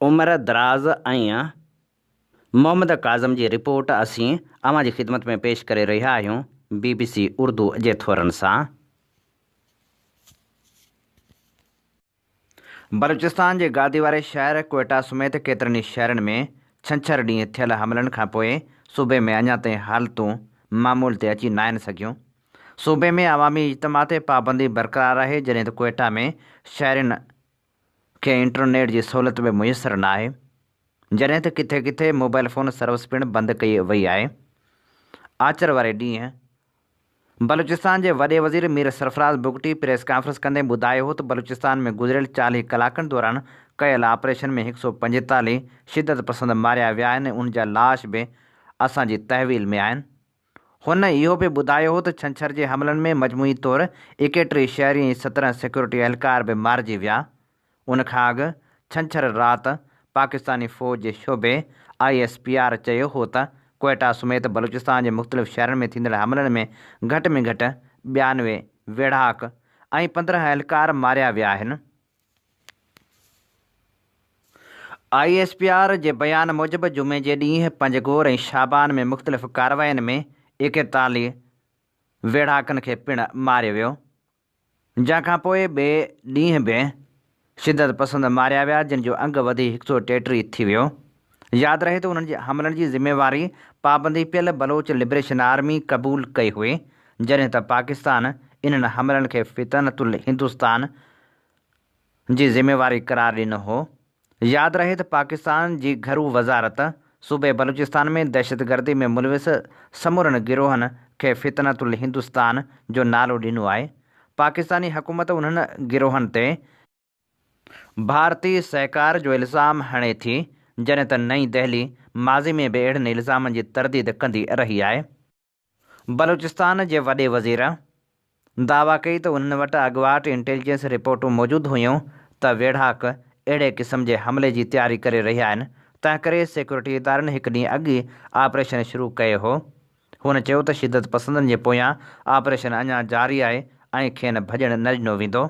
उमर दराज़ ऐं मोहम्मद काज़म जी रिपोर्ट असीं अव्हां जी ख़िदमत में पेश करे रहिया आहियूं BBC उर्दू जे थोरनि सां। बलूचिस्तान जे गादी वारे शहर क्वेटा समेत केतिरनि ई शहरनि में छंछरु ॾींहुं थियल हमलनि खां पोइ सूबे में अञा ताईं हालतूं मामूल ते अची न आहिनि सघियूं। सूबे में अवामी इज्तिमा ते पाबंदी बरक़रार आहे, जॾहिं त क्वेटा में शहरियुनि खे इंटरनेट जी सहूलियत बि मुयसरु न आहे, जॾहिं त किथे किथे मोबाइल फ़ोन सर्विस पिणु बंदि कई वई आहे। आचर वारे ॾींहुं बलूचिस्तान जे वॾे वज़ीर मीर सरफराज़ बुगटी प्रेस कॉन्फ्रेंस कंदे ॿुधायो हो त बलूचिस्तान में गुज़िरियल 40 कलाकनि दौरान कयल ऑपरेशन में 145 शिदत पसंद मारिया विया आहिनि। उन जा लाश बि असांजी तहवील में आहिनि। हुन इहो बि ॿुधायो हो त छंछर जे हमलनि में मजमूई तौरु 31 शहरी ऐं 17 सिक्योरिटी एहलकार बि मारिजी विया। उन खां अॻु छंछरु राति पाकिस्तानी फ़ौज जे शोबे ISPR चयो हो त क्वेटा समेत बलूचिस्तान जे मुख़्तलिफ़ शहरनि में थींदड़ हमलनि में घटि 92 वेढ़ाक ऐं 15 एहलकार मारिया विया आहिनि। ISPR जे बयान मूजिबि जुमे जे ॾींहुं पंजगोर ऐं शाबान में मुख़्तलिफ़ कार्रवाइनि में 41 वेढ़ाकनि खे पिणु मारियो वियो, जंहिंखां पोइ ॿिए ॾींहुं बि शिदत पसंद मारिया विया, जिन जो अंगु वधी 133 थी वियो। यादि रहे त उन्हनि जे हमलनि जी ज़िम्मेवारी पाबंदी पियल बलोच लिबरेशन आर्मी क़बूल कई हुई, जॾहिं त पाकिस्तान इन्हनि हमलनि खे फितनतुल हिंदुस्तान जी ज़िम्मेवारी करार ॾिनो हो। यादि रहे त पाकिस्तान जी घरू वज़ारत सूबे बलूचिस्तान में दहशतगर्दी में मुलविस समूरनि गिरोहनि खे फितनतुल हिंदुस्तान जो नालो ॾिनो आहे। पाकिस्तानी हुकूमत उन्हनि गिरोहनि ते भारतीय सहकार जो इल्ज़ाम हणे थी, जॾहिं त नईं दहली माज़ी में बि अहिड़नि इल्ज़ामनि जी तरदीद कंदी रही आहे। बलूचिस्तान जे वॾे वज़ीर दावा कई त उन्हनि वटि अॻुवाट इंटेलिजेंस रिपोर्टूं मौजूदु हुयूं त वेढ़ाक अहिड़े क़िस्म जे हमले जी तयारी करे रहिया आहिनि, तंहिं करे सिक्योरिटी इदारनि हिकु ॾींहुं अॻु ई ऑपरेशन शुरू कयो हो। हुन चयो त शिदत पसंदनि जे पोयां ऑपरेशन अञा जारी आहे ऐं खेनि भॼणु न ॾिनो वेंदो।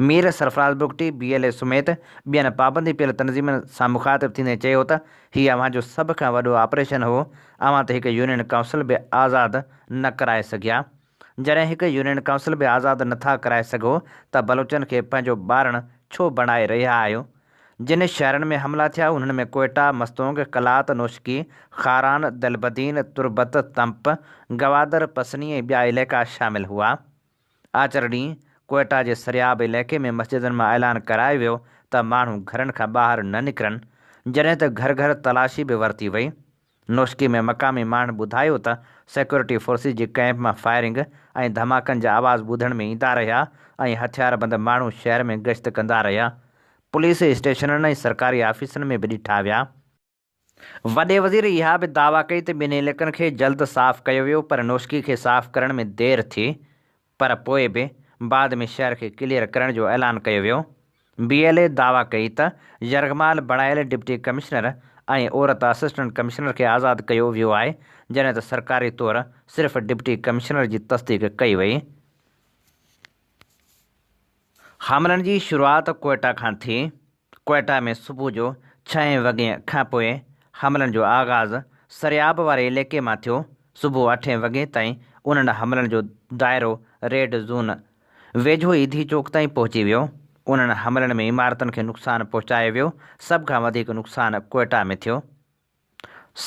मीर सरफराज़ बुगटी BLA समेत ॿियनि पाबंदी पियल तनज़ीमनि सां मुख़ातिब थींदे चयो त हीउ अव्हां जो सभ खां वॾो ऑपरेशन हो। अव्हां त हिकु यूनियन काउंसिल बि आज़ादु न कराए सघिया। जॾहिं हिकु यूनियन काउंसिल बि आज़ादु नथा कराए सघो त बलूचनि खे पंहिंजो ॿारनि छो बणाए रहिया आहियो। जिन शहरनि में हमला थिया उन्हनि में क्वेटा, मस्तोंग, कलात, नोशकी, खारान, दलबदीन, तुर्बत, तंप, गवादर, पसनी ऐं ॿिया इलाइक़ा शामिल हुआ। आचर ॾींहुं क्वेटा जे सरियाब इलाइक़े में मस्जिदनि मां ऐलान करायो वियो त माण्हू घरनि खां ॿाहिरि न निकिरनि, जॾहिं त घर घर तलाशी बि वरिती वई। नोशकी में मक़ामी माण्हू ॿुधायो त सिक्योरिटी फोर्सिस जी कैंप मां फायरिंग ऐं धमाकनि जा आवाज़ ॿुधण में ईंदा रहिया ऐं हथियारबंद माण्हू शहर में गश्त कंदा रहिया। पुलिस स्टेशननि ऐं सरकारी ऑफिसनि में बि ॾिठा विया। वॾे वज़ीर इहा बि दावा कई त ॿिनि इलाइक़नि खे जल्द साफ़ कयो वियो, पर नोशकी खे साफ़ करण में देरि थी, पर पोइ बि बाद में शहर खे क्लियर करण जो ऐलान कयो वियो। BLA दावा कई त यरगमाल बणायल डिप्टी कमिश्नर ऐं औरत असिस्टेंट कमिश्नर खे आज़ादु कयो वियो आहे, जॾहिं त सरकारी तौरु सिर्फ़ डिप्टी कमिश्नर जी तस्दीक़ कई वई। हमलनि जी शुरूआति क्वेटा खां थी। क्वेटा में सुबुह जो 6 वॻे खां पोइ हमलनि जो आगाज़ सरियाब वारे इलाइक़े मां थियो। सुबुह 8 वॻे ताईं उन्हनि हमलनि जो दाइरो रेड ज़ोन वेझो ईदी चौक ताईं पहुची वियो। उन्हनि हमलनि में इमारतुनि खे नुक़सानु पहुचायो वियो। सभ खां वधीक नुक़सानु क्वेटा में थियो।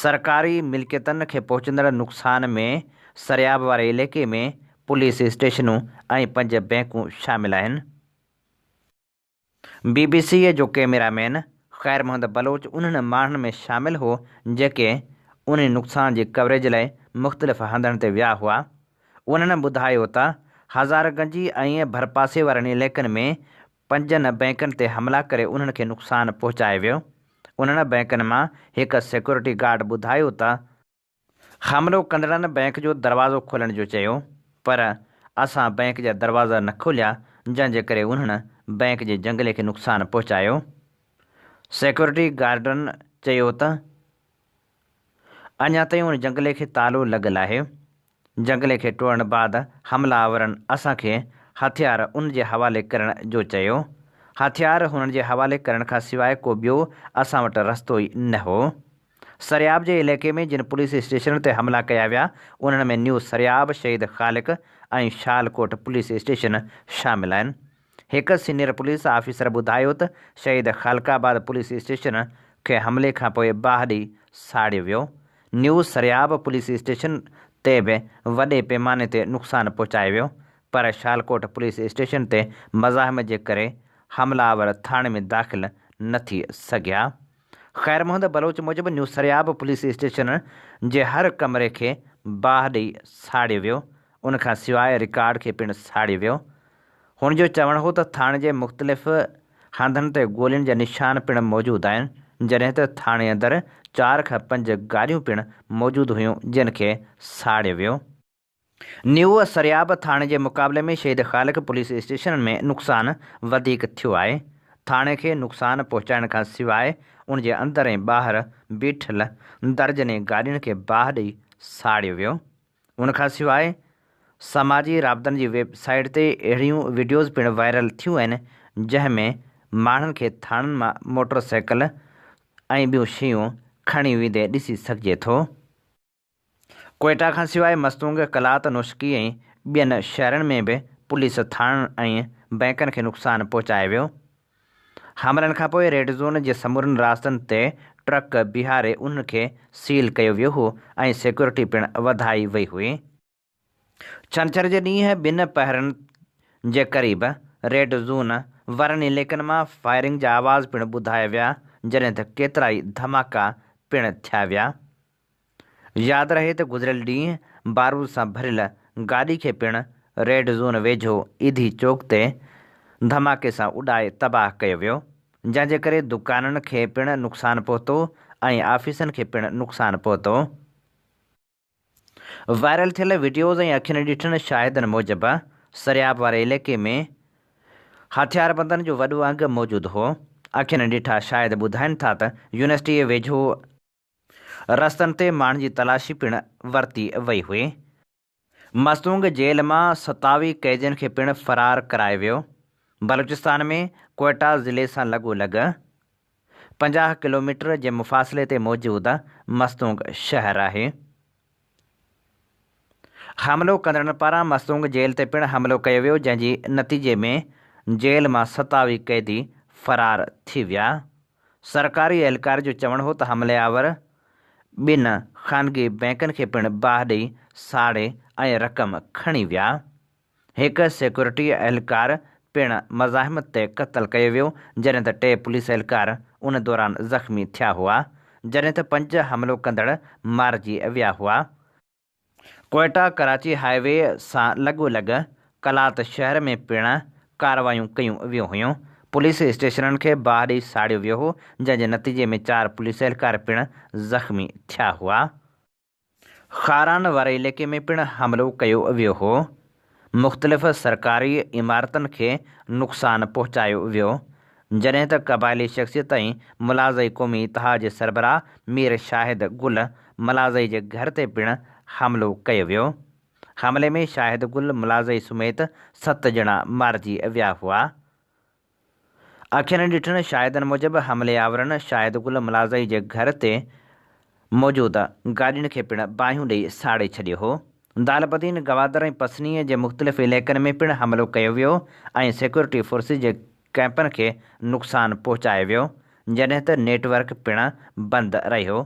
सरकारी मिल्कियतुनि खे पहुचंदड़ नुक़सान में सरियाब वारे इलाइक़े में पुलिस स्टेशनूं ऐं 5 बैंकूं शामिल आहिनि। BBC जो कैमरामैन ख़ैर मोहम्मद बलोच उन्हनि माण्हुनि में शामिल हो जेके उन नुक़सान जी कवरेज लाइ मुख़्तलिफ़ हंधनि ते विया हुआ। उन्हनि ॿुधायो त हज़ारगंज ऐं भरपासे वारनि इलाइक़नि में 5 बैंकनि ते हमला करे उन्हनि खे नुक़सानु पहुचायो वियो। उन्हनि बैंकनि मां हिकु सिक्योरिटी गार्ड ॿुधायो त हमलो कंदड़नि बैंक जो दरवाज़ो खोलण जो चयो, पर असां बैंक जा दरवाज़ा न खोलिया, जंहिंजे करे उन्हनि बैंक जे जंगले खे नुक़सानु पहुचायो। सिक्योरिटी गार्डनि चयो त अञा ताईं उन जंगले खे तालो लॻल आहे। जंगले खे टोड़ण बाद हमलावरनि असांखे हथियार उन जे हवाले करण जो चयो। हथियार हुननि जे हवाले करण खां सवाइ को ॿियो असां वटि रस्तो ई न हो। सरियाब जे इलाइक़े में जिन पुलिस स्टेशन ते हमला कया विया उन्हनि में न्यू सरियाब, शहीद ख़ालिक ऐं शालकोट पुलिस स्टेशन शामिल आहिनि। एक सीनियर पुलिस ऑफिसर ॿुधायो त शहीद ख़ालकाबाद पुलिस स्टेशन खे हमले खां पोइ ॿाहिरि साड़ियो वियो। न्यू सरियाब पुलिस स्टेशन ते बि वॾे पैमाने ते नुक़सानु पहुचायो वियो, पर शालकोट पुलिस स्टेशन ते मज़ाहिम जे करे हमलावर थाणे में दाख़िल न थी सघिया। ख़ैर मोहम्मद बलोच मूजिबि न्यू सरियाब पुलिस स्टेशन जे हर कमरे खे ॿाहिरि साड़ियो वियो, उनखां सवाइ रिकॉर्ड खे पिणु साड़ियो वियो। हुन जो चवणु हो त थाणे जे मुख़्तलिफ़ हंधनि ते गोलियुनि जा निशान पिणु मौजूदु आहिनि, जॾहिं त थाणे अंदरि 4 खां 5 गाॾियूं पिणु मौजूदु हुयूं जिन खे साड़ियो वियो। न्यू सरियाब थाणे जे मुक़ाबले में शहीद ख़ालिक पुलिस स्टेशन में नुक़सानु वधीक थियो आहे। थाणे खे नुक़सानु पहुचाइण खां सवाइ उन जे अंदरि ऐं ॿाहिरि बीठल दर्जने गाॾियुनि खे ॿाहिरि साड़ियो वियो। उनखां सवाइ समाजी राबतनि जी वेबसाइट ते अहिड़ियूं वीडियोज़ पिणु वायरल थियूं आहिनि जंहिंमें माण्हुनि खे थाणनि मां मोटरसाइकिल ऐं ॿियूं शयूं खणी वेंदे ॾिसी सघिजे थो। कोयटा खां सवाइ मस्तूंग, कलात, नुश्की ऐं ॿियनि शहरनि में बि पुलिस थाणनि ऐं बैंकनि खे नुक़सानु पहुचायो वियो। हमलनि खां पोइ रेड ज़ोन जे समूरनि रास्तनि ते ट्रक बीहारे उन्हनि खे सील कयो वियो हो ऐं सिक्योरिटी पिणु वधाई वई हुई। छंछर जे ॾींहुं 2 पहरनि जे क़रीब रेड ज़ोन वारनि इलाइक़नि मां फायरिंग जा आवाज़ पिणु ॿुधाया विया, जॾहिं त केतिरा ई धमाका पिणु थिया विया। यादि रहे त गुज़िरियल ॾींहुं बारूद सां भरियल गाॾी खे पिणु रेड ज़ोन वेझो ईदी चौक ते धमाके सां उॾाए तबाह कयो वियो, जंहिंजे करे दुकाननि खे पिणु नुक़सानु पहुतो ऐं ऑफिसनि खे पिणु नुक़सानु पहुतो। वायरल थियल वीडियोज़ ऐं अखियुनि ॾिठल शाहिदनि मूजिबि सरियाब वारे इलाइक़े में हथियारबंदनि जो वॾो अंग मौजूदु हो। अखियुनि ॾिठा शाहिद ॿुधाइनि था त यूनिवर्सिटी जे वेझो रस्तनि ते माण्हुनि जी तलाशी पिणु वरिती वई हुई। मस्तूंग जेल मां 27 कैदियुनि खे पिणु फ़रार करायो वियो। बलूचिस्तान में कोयटा ज़िले सां लॻोलॻि 50 किलोमीटर जे मुफ़ासिले ते मौजूदु मस्तूंग शहर आहे। हमिलो कंदड़नि पारां मस्तूंग जेल ते पिणु हमिलो कयो वियो, जंहिंजे नतीजे में जेल मां 27 कैदी फ़रार थी विया। सरकारी एहलकार जो चवणु हो त हमलावर 2 ख़ानगी बैंकनि खे पिणु ॿाहिरि साड़े ऐं रक़म खणी विया। हिकु सिक्योरिटी एहलकार पिणु मज़ाहिम ते क़त्ल कयो वियो, जॾहिं त 3 पुलिस एहलकार उन दौरान ज़ख़्मी थिया हुआ, जॾहिं त 5 हमिलो कंदड़ मारिजी विया हुआ। कोयटा कराची हाईवे सां लॻोलॻि कलात शहर में पिणु कार्रवायूं कयूं वियूं हुयूं। पुलिस स्टेशननि खे ॿाहिरि साड़ियो वियो हो, जंहिंजे नतीजे में 4 पुलिस एहलकार पिणु ज़ख़्मी थिया हुआ। खारान वारे इलाइक़े में पिणु हमिलो कयो वियो हो। मुख़्तलिफ़ सरकारी इमारतनि खे नुक़सानु पहुचायो वियो, जॾहिं त क़बाइली शख़्सियत ऐं मुलाज़ई क़ौमी इतिहाद जे सरबराह मीर शाहिद गुल मुलाज़ई जे घर ते पिणु हमिलो कयो वियो। हमले में शाहिद गुल मुलाज़ई समेत 7 ॼणा मारिजी विया हुआ। अखियुनि ॾिठल शाहिदनि मूजिबि हमलावरनि शाहिद गुल मुलाज़ई जे घर ते मौजूदु गाॾियुनि खे पिणु बाहियूं ॾेई साड़े छॾियो हो। दालबदीन, गवादर ऐं पसनीअ जे मुख़्तलिफ़ इलाइक़नि में पिणु हमिलो कयो वियो ऐं सिक्योरिटी फोर्सिस जे कैंपनि खे नुक़सानु पहुचायो वियो, जॾहिं त नेटवर्क पिणु बंदि रहियो।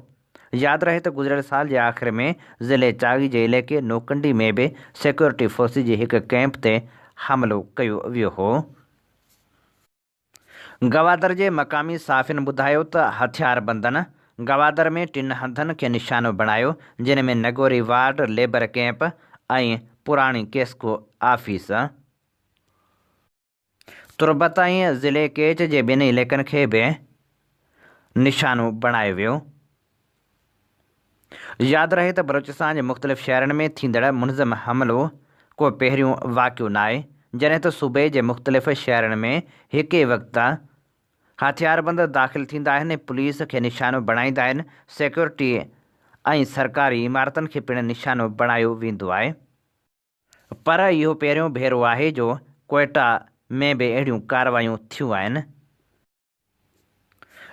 यादि रहे त गुज़िरियल साल जे आख़िर में ज़िले चागी जे इलाइक़े नोकंडी में बि सिक्योरिटी फोर्सिस जे हिकु कैंप ते हमिलो कयो वियो हो। गवादर जे मक़ामी साफ़िन ॿुधायो त हथियारबंदनि गवादर में 3 हंधनि खे निशानो बणायो, जिन में नगोरी वार्ड, लेबर कैंप ऐं पुराणी केस्को ऑफिस। तुरबत ऐं ज़िले केच जे 2 इलाइक़नि खे बि निशानो बणायो वियो। यादि रहे त बलूचिस्तान जे मुख़्तलिफ़ शहरनि में थींदड़ मुनज़म हमिलो को पहिरियों वाक़ियो न आहे, जॾहिं त सूबे जे मुख़्तलिफ़ शहरनि में हिक वक़्ति हथियारबंद दाख़िल थींदा आहिनि, पुलिस खे निशानो बणाईंदा आहिनि, सिक्योरिटी ऐं सरकारी इमारतनि खे पिणु निशानो बणायो वेंदो आहे। पर इहो पहिरियों भेरो आहे जो कोयटा में बि अहिड़ियूं कार्रवायूं थियूं आहिनि।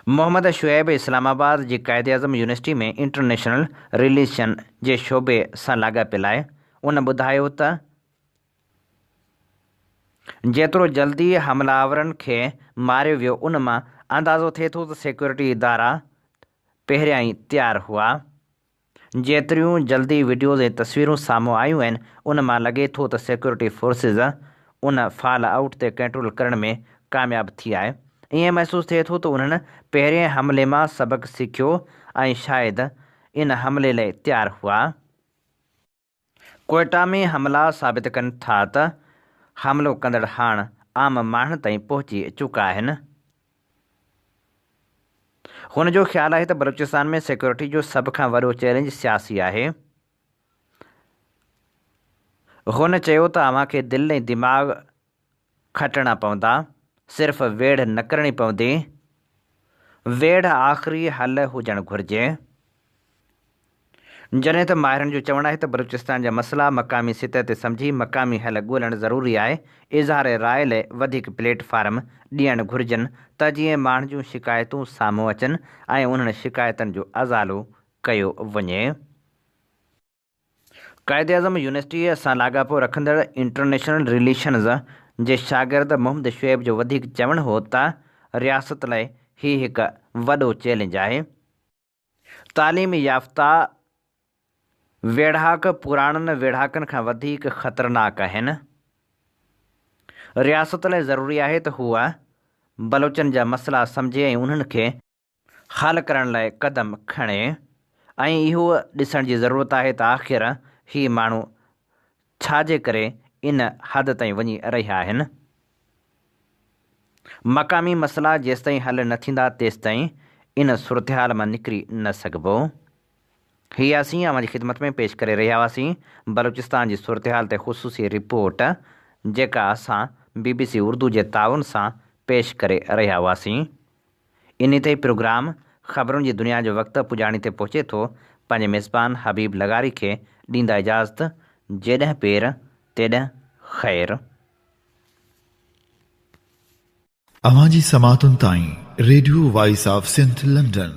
मोहम्मद शुएब इस्लामाबाद जी क़ाइद आज़म यूनिवर्सिटी में इंटरनेशनल रिलेशन जे शोबे सां लाॻापियल आहे। उन ॿुधायो त जेतिरो जल्दी हमलावरनि खे मारियो वियो उन मां अंदाज़ो थिए थो त सिक्योरिटी इदारा पहिरियां ई तयारु हुआ। जेतिरियूं जल्दी वीडियोज़ ऐं तस्वीरूं साम्हूं आयूं आहिनि उन मां लॻे थो त सिक्योरिटी फोर्सिस उन फॉल आउट ते कंट्रोल करण में कामयाबु थी आहे। ईअं महसूसु थिए थो त उन्हनि पहिरें हमले मां सबक़ु सिखियो ऐं शायदि इन हमले लाइ तयारु हुआ। कोयटा में हमला साबित कनि था त हमिलो कंदड़ हाणे आम माण्हुनि ताईं पहुची चुका आहिनि। हुन जो ख़्यालु आहे त बलूचिस्तान में सिक्योरिटी जो सभ खां वॾो चैलेंज सियासी आहे। हुन चयो त अव्हांखे दिलि ऐं दिमाग़ खटणा पवंदा, सिर्फ़ु वेढ़ न करणी पवंदी। वेढ़ आख़िरी हल हुजणु घुरिजे। जॾहिं त माहिरनि जो चवणु आहे त बलूचिस्तान जा मसइला मक़ामी सतह ते सम्झी मक़ामी हल ॻोल्हणु ज़रूरी आहे। इज़हार राय लाइ वधीक प्लेटफार्म ॾियणु घुरिजनि त जीअं माण्हुनि जूं शिकायतूं साम्हूं अचनि ऐं उन्हनि शिकायतुनि जो अज़ालो कयो वञे। क़ाइद-ए-आज़म यूनिवर्सिटीअ सां लाॻापो रखंदड़ इंटरनेशनल रिलेशन्स जे शागिर्द मोहम्मद शुएब जो वधीक चवणु हो त रियासत लाइ हीउ हिकु वॾो चैलेंज आहे। तालीम याफ़्ता वेढ़ाक पुराणनि वेढ़ाकनि खां वधीक ख़तरनाक आहिनि। रियासत लाइ ज़रूरी आहे त हूअ बलोचनि जा मसइला सम्झे ऐं उन्हनि खे हल करण लाइ क़दम खणे ऐं इहो ॾिसण जी ज़रूरत आहे त आख़िर ही माण्हू छाजे करे इन हद ताईं वञी रहिया आहिनि। मक़ामी मसइला जेसिताईं हल न थींदा तेसिताईं इन सूरतहाल मां निकिरी न सघिबो। हीअ असीं अव्हांजी ख़िदमत में पेश करे रहिया हुआसीं बलूचिस्तान जी सूरतहाल ते ख़ुसूसी रिपोर्ट जेका असां BBC उर्दू जे ताउन सां पेश करे रहिया हुआसीं। इन ते प्रोग्राम ख़बरुनि जी दुनिया जो वक़्तु पुॼाणी ते पहुचे थो। पंहिंजे मेज़बान हबीब लगारी खे ॾींदा इजाज़त। जेॾहिं पेर तेॾहिं ख़ैर। अवां जी समातुनि ताईं radio voice of Sindh London